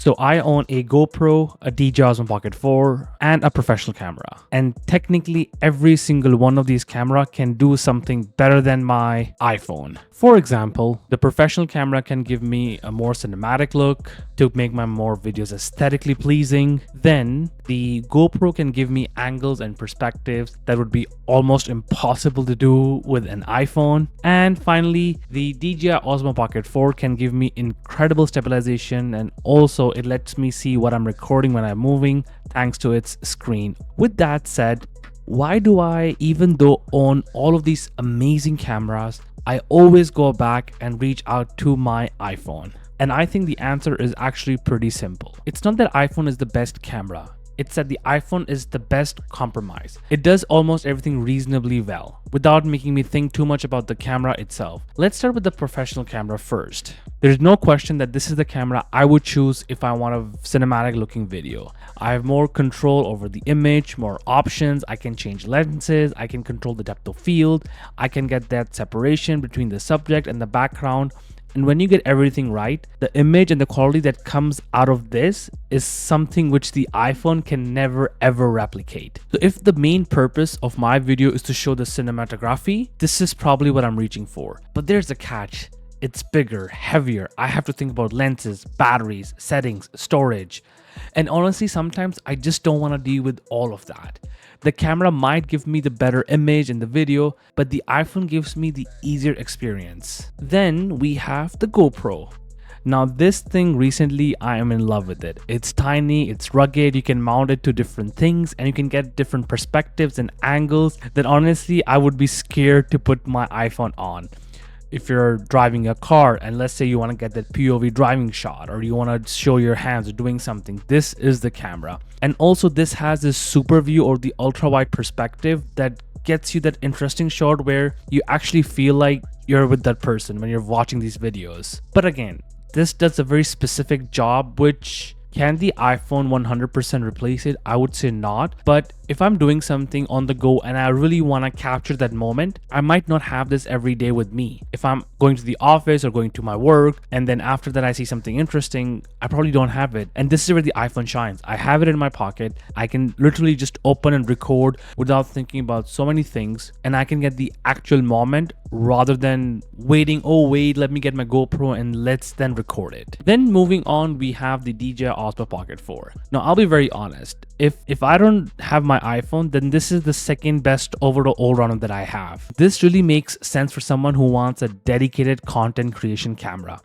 So I own a GoPro, a DJI Osmo Pocket 4, and a professional camera. And technically every single one of these camera can do something better than my iPhone. For example, the professional camera can give me a more cinematic look to make my more videos aesthetically pleasing. Then the GoPro can give me angles and perspectives that would be almost impossible to do with an iPhone. And finally, the DJI Osmo Pocket 4 can give me incredible stabilization, and also it lets me see what I'm recording when I'm moving thanks to its screen. With that said, why do I, even though own all of these amazing cameras, I always go back and reach out to my iPhone? And I think the answer is actually pretty simple. It's not that iPhone is the best camera. It's that the iPhone is the best compromise. It does almost everything reasonably well without making me think too much about the camera itself. Let's start with the professional camera first. There's no question that this is the camera I would choose if I want a cinematic looking video. I have more control over the image, more options. I can change lenses. I can control the depth of field. I can get that separation between the subject and the background. And when you get everything right, the image and the quality that comes out of this is something which the iPhone can never ever replicate. So if the main purpose of my video is to show the cinematography, this is probably what I'm reaching for. But there's a catch. It's bigger, heavier. I have to think about lenses, batteries, settings, storage. And honestly, sometimes I just don't want to deal with all of that. The camera might give me the better image in the video, but the iPhone gives me the easier experience. Then we have the GoPro. Now this thing, recently I am in love with it. It's tiny, it's rugged, you can mount it to different things, and you can get different perspectives and angles that honestly I would be scared to put my iPhone on. If you're driving a car and let's say you want to get that POV driving shot, or you want to show your hands doing something, this is the camera. And also this has this super view or the ultra wide perspective that gets you that interesting shot where you actually feel like you're with that person when you're watching these videos. But again, this does a very specific job, which can the iPhone 100% replace it? I would say not. But if I'm doing something on the go and I really want to capture that moment, I might not have this every day with me. If I'm going to the office or going to my work, and then after that I see something interesting, I probably don't have it. And this is where the iPhone shines. I have it in my pocket. I can literally just open and record without thinking about so many things, and I can get the actual moment rather than waiting, oh wait, let me get my GoPro and let's then record it. Then moving on, we have the DJI Osmo Pocket 4. Now I'll be very honest, if I don't have my iPhone, then this is the second best overall all-rounder that I have. This really makes sense for someone who wants a dedicated content creation camera.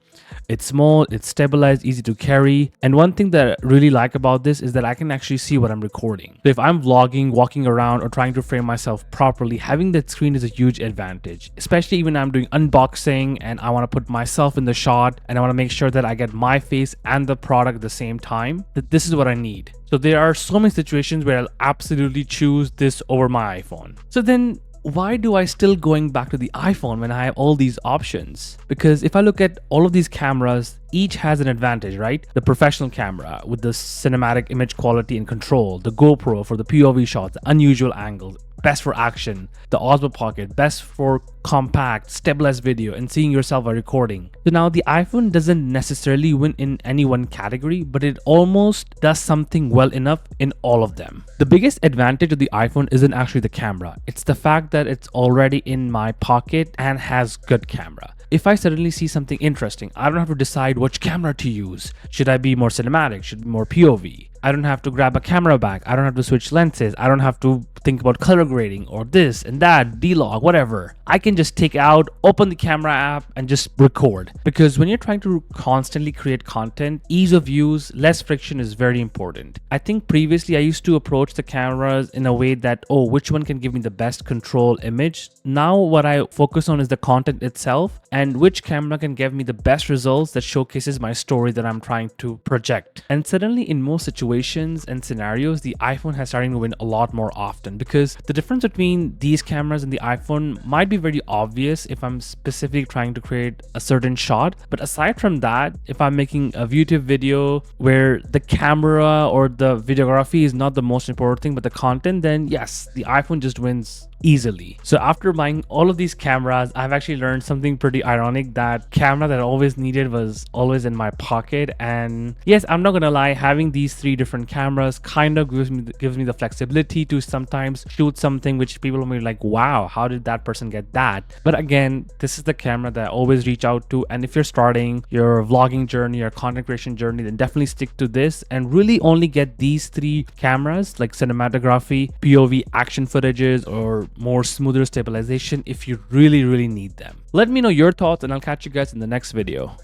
It's small, it's stabilized, easy to carry. And one thing that I really like about this is that I can actually see what I'm recording. So if I'm vlogging, walking around, or trying to frame myself properly, having that screen is a huge advantage. Especially when I'm doing unboxing and I want to put myself in the shot and I want to make sure that I get my face and the product at the same time, that this is what I need. So there are so many situations where I'll absolutely choose this over my iPhone. So then why do I still going back to the iPhone when I have all these options? Because if I look at all of these cameras, each has an advantage, right? The professional camera with the cinematic image quality and control, the GoPro for the POV shots, the unusual angles, best for action, the Osmo Pocket, best for compact, stabilized video and seeing yourself while recording. So now the iPhone doesn't necessarily win in any one category, but it almost does something well enough in all of them. The biggest advantage of the iPhone isn't actually the camera. It's the fact that it's already in my pocket and has good camera. If I suddenly see something interesting, I don't have to decide which camera to use. Should I be more cinematic? Should it be more POV? I don't have to grab a camera bag. I don't have to switch lenses. I don't have to think about color grading or this and that, D-Log, whatever. I can just take out, open the camera app and just record. Because when you're trying to constantly create content, ease of use, less friction is very important. I think previously I used to approach the cameras in a way that, oh, which one can give me the best control image? Now what I focus on is the content itself and which camera can give me the best results that showcases my story that I'm trying to project. And suddenly in most situations and scenarios, the iPhone has starting to win a lot more often, because the difference between these cameras and the iPhone might be very obvious if I'm specifically trying to create a certain shot. But aside from that, if I'm making a YouTube video where the camera or the videography is not the most important thing, but the content, then yes, the iPhone just wins easily. So after buying all of these cameras, I've actually learned something pretty ironic, that camera that I always needed was always in my pocket. And yes, I'm not gonna lie, having these three different cameras kind of gives me the flexibility to sometimes shoot something which people will be like, wow, how did that person get that? But again, this is the camera that I always reach out to. And if you're starting your vlogging journey or content creation journey, then definitely stick to this and really only get these three cameras, like cinematography, POV, action footages, or more smoother stabilization if you really need them. Let me know your thoughts and I'll catch you guys in the next video.